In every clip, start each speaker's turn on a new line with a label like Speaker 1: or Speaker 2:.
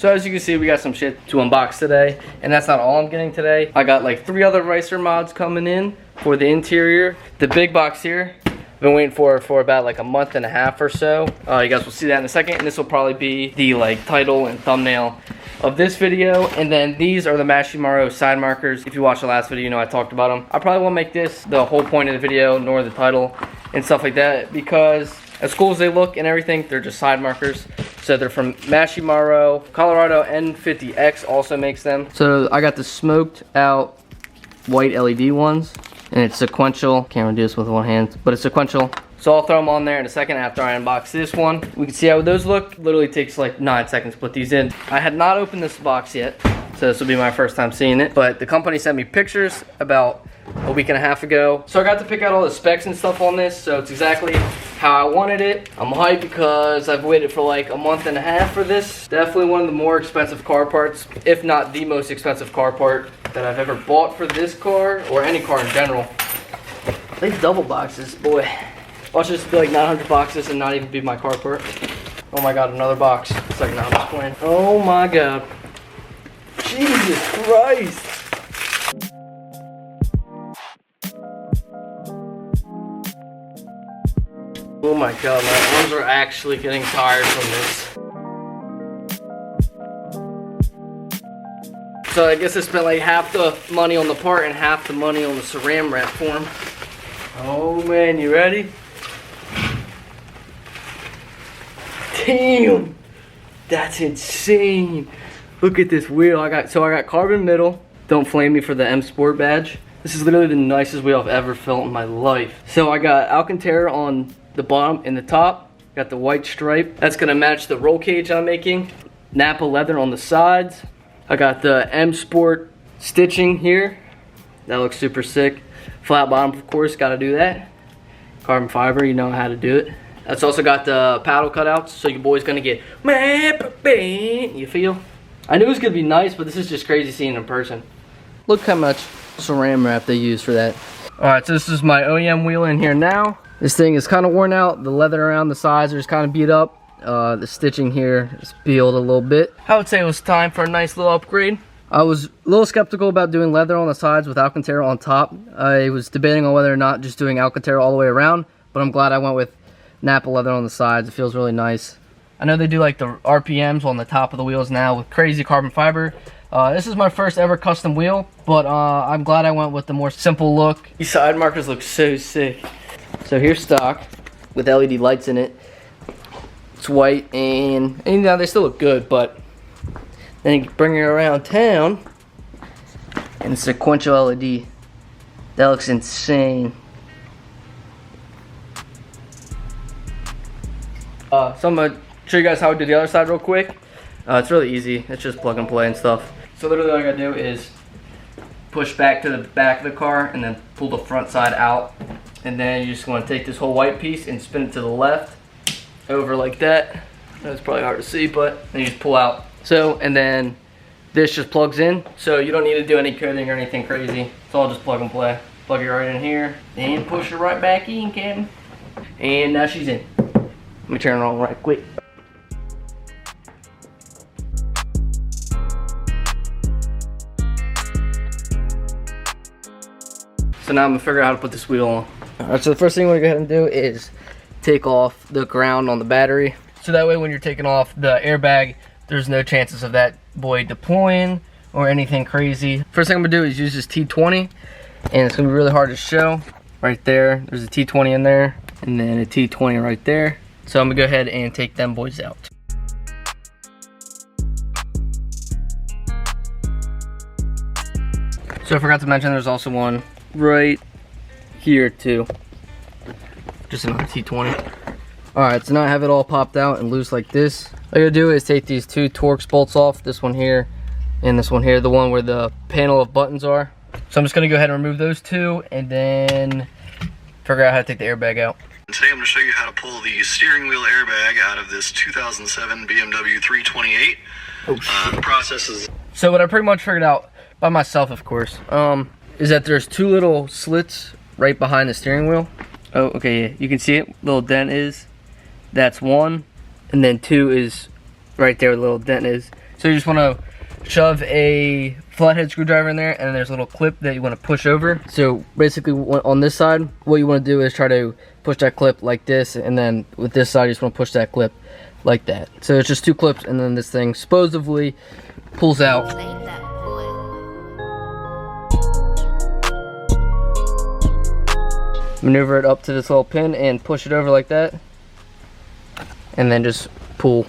Speaker 1: So as you can see, we got some shit to unbox today, and that's not all I'm getting today. I got like 3 other Ricer mods coming in for the interior. The big box here, I've been waiting for about like a month and a half or so. You guys will see that in a second, and this will probably be the like title and thumbnail of this video. And then these are the Mashimarho side markers. If you watched the last video, you know I talked about them. I probably won't make this the whole point of the video, nor the title and stuff like that, because as cool as they look and everything, they're just side markers. So they're from Mashimarho. ColoradoN5X also makes them. So I got the smoked out white LED ones, and it's sequential. Can't really do this with one hand, but it's sequential. So I'll throw them on there in a second after I unbox this one. We can see how those look. Literally takes like 9 seconds to put these in. I had not opened this box yet, so this will be my first time seeing it. But the company sent me pictures about a week and a half ago. So I got to pick out all the specs and stuff on this, so it's exactly how I wanted it. I'm hyped because I've waited for like a month and a half for this. Definitely one of the more expensive car parts, if not the most expensive car part that I've ever bought for this car, or any car in general. These double boxes, boy. Watch this be like 900 boxes and not even be my car part. Oh my god, another box. It's like, nah, I'm just playing. Oh my god. Jesus Christ. Oh my god, my arms are actually getting tired from this. So I guess I spent like half the money on the part and half the money on the saran wrap for them. Oh man, you ready? Damn, that's insane. Look at this wheel. I got carbon middle. Don't flame me for the M Sport badge. This is literally the nicest wheel I've ever felt in my life. So I got Alcantara on the bottom and the top. Got the white stripe. That's gonna match the roll cage I'm making. Napa leather on the sides. I got the M Sport stitching here. That looks super sick. Flat bottom, of course, gotta do that. Carbon fiber, you know how to do it. That's also got the paddle cutouts, so your boy's gonna get, you feel? I knew it was gonna be nice, but this is just crazy seeing it in person. Look how much saran wrap they use for that. Alright, so this is my OEM wheel in here now. This thing is kind of worn out. The leather around the sides is kind of beat up. The stitching here is peeled a little bit. I would say it was time for a nice little upgrade. I was a little skeptical about doing leather on the sides with Alcantara on top. I was debating on whether or not just doing Alcantara all the way around, but I'm glad I went with Napa leather on the sides. It feels really nice. I know they do like the RPMs on the top of the wheels now with crazy carbon fiber. This is my first ever custom wheel, but I'm glad I went with the more simple look. These side markers look so sick. So here's stock with LED lights in it. It's white and you know, they still look good, but then you bring it around town and it's sequential LED. That looks insane. So I'm gonna show you guys how I do the other side real quick. It's really easy. It's just plug and play and stuff. So literally all I gotta do is push back to the back of the car and then pull the front side out. And then you just wanna take this whole white piece and spin it to the left, over like that. That's probably hard to see, but then you just pull out. So, and then this just plugs in. So you don't need to do any coding or anything crazy. It's all just plug and play. Plug it right in here and push it right back in, Captain. And now she's in. Let me turn it on right quick. So now I'm gonna figure out how to put this wheel on. Alright, so the first thing we're gonna do is take off the ground on the battery. So that way when you're taking off the airbag, there's no chances of that boy deploying or anything crazy. First thing I'm gonna do is use this T20, and it's gonna be really hard to show. Right there, there's a T20 in there, and then a T20 right there. So I'm gonna go ahead and take them boys out. So I forgot to mention there's also one right here too. Just another T20. Alright, so now I have it all popped out and loose like this. All you gotta do is take these 2 Torx bolts off, this one here and this one here, the one where the panel of buttons are. So I'm just gonna go ahead and remove those 2 and then figure out how to take the airbag out.
Speaker 2: Today I'm going to show you how to pull the steering wheel airbag out of this 2007 BMW 328.
Speaker 1: Oh, shit.
Speaker 2: The process is...
Speaker 1: So what I pretty much figured out, by myself of course, is that there's 2 little slits right behind the steering wheel. Oh, okay, yeah. You can see it, little dent is. That's 1. And then 2 is right there where the little dent is. So you just want to shove a flathead screwdriver in there, and then there's a little clip that you want to push over. So basically on this side, what you want to do is try to push that clip like this, and then with this side you just want to push that clip like that. So it's just 2 clips, and then this thing supposedly pulls out. Maneuver it up to this little pin and push it over like that, and then just pull.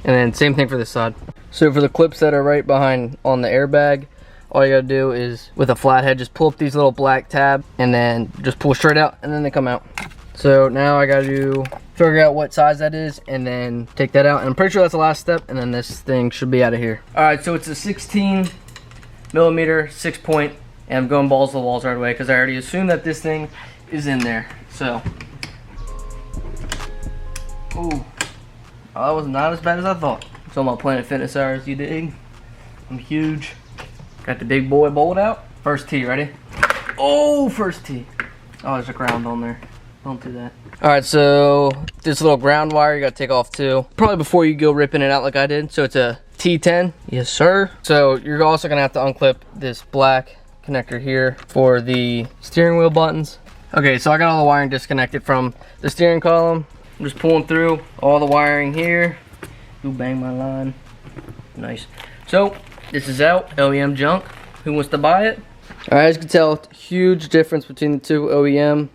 Speaker 1: And then same thing for this side. So for the clips that are right behind on the airbag, all you gotta do is, with a flathead, just pull up these little black tabs and then just pull straight out, and then they come out. So now I gotta figure out what size that is and then take that out. And I'm pretty sure that's the last step, and then this thing should be out of here. All right, so it's a 16mm 6-point, and I'm going balls to the walls right away because I already assumed that this thing is in there. So, ooh, that was not as bad as I thought. It's on my Planet Fitness hours, you dig? I'm huge. Got the big boy bolt out. First tee, ready? Oh, first tee. Oh, there's a ground on there. Don't do that. All right, so this little ground wire you gotta take off too. Probably before you go ripping it out like I did. So it's a T10, yes sir. So you're also gonna have to unclip this black connector here for the steering wheel buttons. Okay, so I got all the wiring disconnected from the steering column. I'm just pulling through all the wiring here. Ooh, bang my line. Nice. So this is out, OEM junk. Who wants to buy it? All right, as you can tell, huge difference between the two, OEM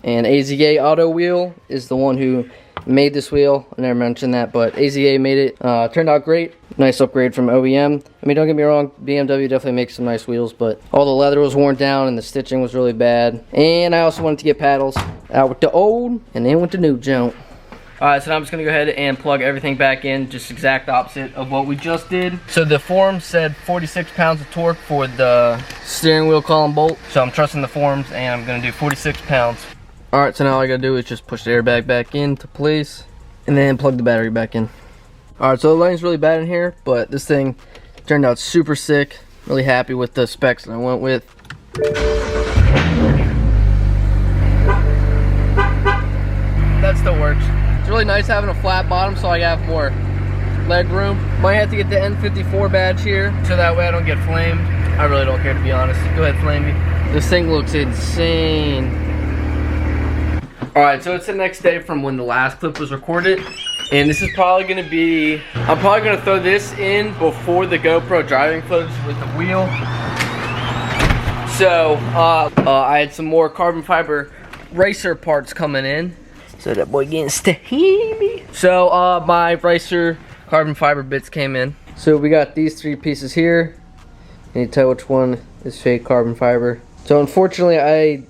Speaker 1: and AZA Auto Wheel is the one who made this wheel. I never mentioned that, but AZA made it. Turned out great. Nice upgrade from OEM. I mean, don't get me wrong, BMW definitely makes some nice wheels, but all the leather was worn down and the stitching was really bad. And I also wanted to get paddles out with the old and then with the new junk. Alright, so now I'm just going to go ahead and plug everything back in, just exact opposite of what we just did. So the form said 46 pounds of torque for the steering wheel column bolt. So I'm trusting the forms and I'm going to do 46 pounds. Alright, so now all I got to do is just push the airbag back into place and then plug the battery back in. Alright, so the lighting's really bad in here, but this thing turned out super sick. Really happy with the specs that I went with. That still works. It's really nice having a flat bottom so I have more leg room. Might have to get the N54 badge here so that way I don't get flamed. I really don't care, to be honest. Go ahead, flame me. This thing looks insane. Alright, so it's the next day from when the last clip was recorded. And this is probably going to be, I'm probably going to throw this in before the GoPro driving footage with the wheel. So, I had some more carbon fiber racer parts coming in. So that boy getting steamy. So my racer carbon fiber bits came in. So we got these 3 pieces here. You need to tell which one is fake carbon fiber. So unfortunately,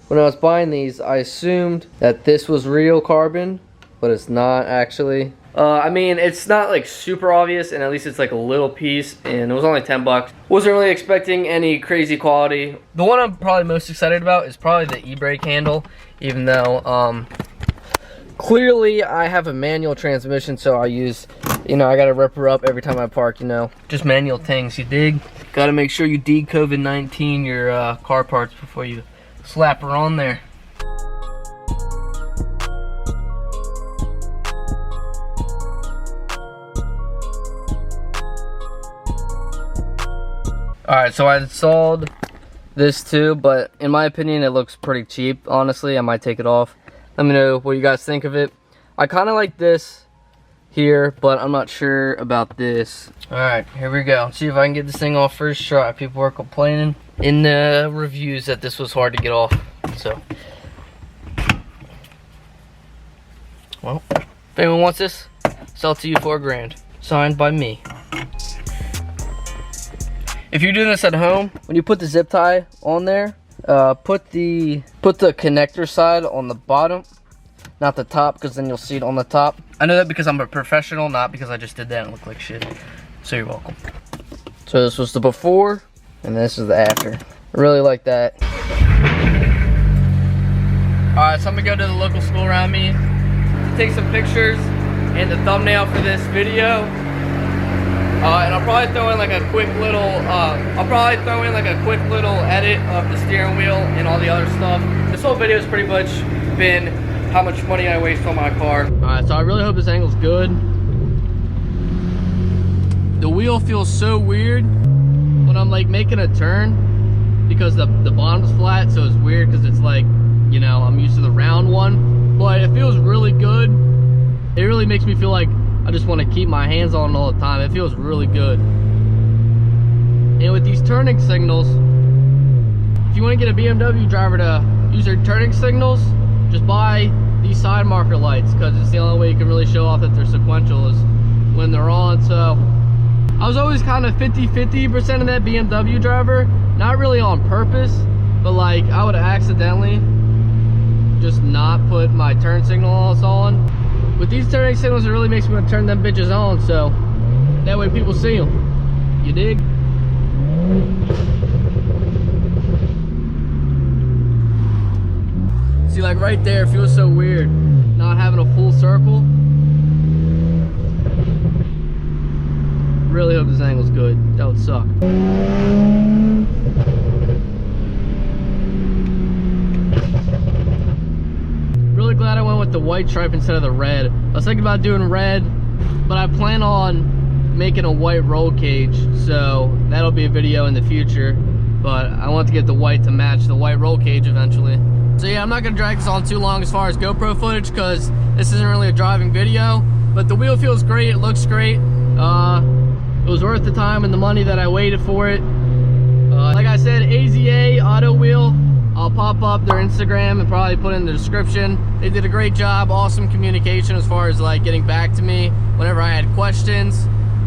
Speaker 1: when I was buying these, I assumed that this was real carbon, but it's not actually. I mean, it's not like super obvious, and at least it's like a little piece, and it was only 10 bucks. Wasn't really expecting any crazy quality. The one I'm probably most excited about is probably the e-brake handle, even though clearly I have a manual transmission, so I use, I gotta rip her up every time I park, just manual things, you dig? Gotta make sure you de-COVID-19 your car parts before you slap her on there. Alright, so I installed this too, but in my opinion it looks pretty cheap, honestly. I might take it off. Let me know what you guys think of it. I kind of like this here, but I'm not sure about this. Alright, here we go. Let's see if I can get this thing off first try. People were complaining in the reviews that this was hard to get off. So, well, if anyone wants this, sell it to you for $1,000. Signed by me. If you're doing this at home, when you put the zip tie on there, put the connector side on the bottom, not the top, because then you'll see it on the top. I know that because I'm a professional, not because I just did that and look like shit. So you're welcome. So this was the before, and this is the after. I really like that. Alright, so I'm gonna go to the local school around me to take some pictures and the thumbnail for this video. And I'll probably throw in like a quick little, edit of the steering wheel and all the other stuff. This whole video has pretty much been how much money I waste on my car. Alright, so I really hope this angle's good. the wheel feels so weird when I'm like making a turn, because the bottom's flat, so it's weird because it's like, you know, I'm used to the round one, but it feels really good. It really makes me feel like I just want to keep my hands on it all the time. It feels really good. And with these turning signals, if you want to get a BMW driver to use their turning signals, just buy these side marker lights, because it's the only way you can really show off that they're sequential is when they're on. So I was always kind of 50% of that BMW driver, not really on purpose, but like I would accidentally just not put my turn signals on. With these turning signals, it really makes me want to turn them bitches on, so that way people see them. You dig? See, like right there, it feels so weird not having a full circle. Really hope this angle's good. That would suck. Really glad I went with the white stripe instead of the red. I was thinking about doing red, but I plan on making a white roll cage, so that'll be a video in the future. But I want to get the white to match the white roll cage eventually. So yeah, I'm not gonna drag this on too long as far as GoPro footage, because this isn't really a driving video, but the wheel feels great, it looks great. It was worth the time and the money that I waited for it. Like I said, AZA Auto Wheel, I'll pop up their Instagram and probably put in the description. They did a great job, awesome communication as far as like getting back to me whenever I had questions.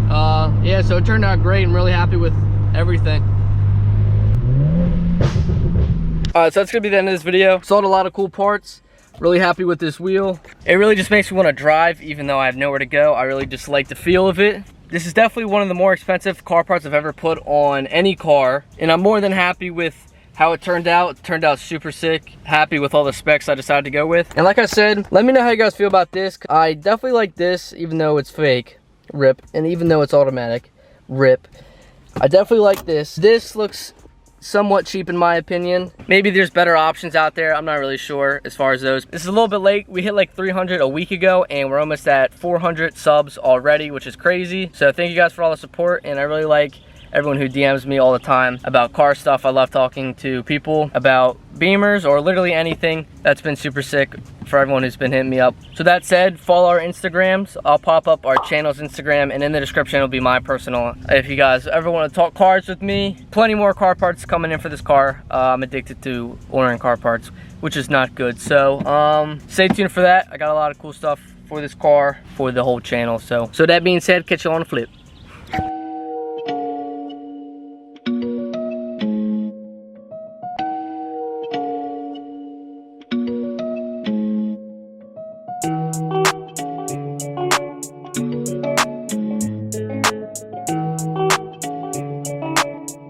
Speaker 1: Yeah, so it turned out great. I'm really happy with everything. Alright, so that's gonna be the end of this video. Sold a lot of cool parts. Really happy with this wheel. It really just makes me want to drive even though I have nowhere to go. I really just like the feel of it. This is definitely one of the more expensive car parts I've ever put on any car, and I'm more than happy with how it turned out. It turned out super sick. Happy with all the specs I decided to go with. And like I said, let me know how you guys feel about this. I definitely like this, even though it's fake, rip, and even though it's automatic, rip. I definitely like this. This looks somewhat cheap in my opinion. Maybe there's better options out there. I'm not really sure as far as those. This is a little bit late. We hit like 300 a week ago and we're almost at 400 subs already, which is crazy. So thank you guys for all the support, and I really like everyone who DMs me all the time about car stuff. I love talking to people about Beamers or literally anything. That's been super sick for everyone who's been hitting me up. So that said, follow our Instagrams. I'll pop up our channel's Instagram, and in the description will be my personal. If you guys ever want to talk cars with me, plenty more car parts coming in for this car. I'm addicted to ordering car parts, which is not good. So stay tuned for that. I got a lot of cool stuff for this car, for the whole channel. So that being said, catch you on the flip.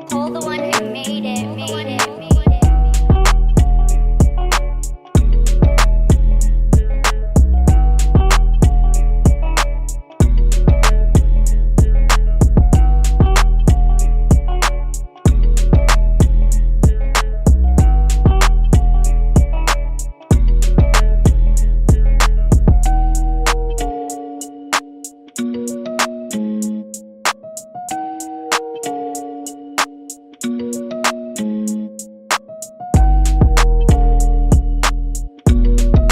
Speaker 3: Call the one who made it.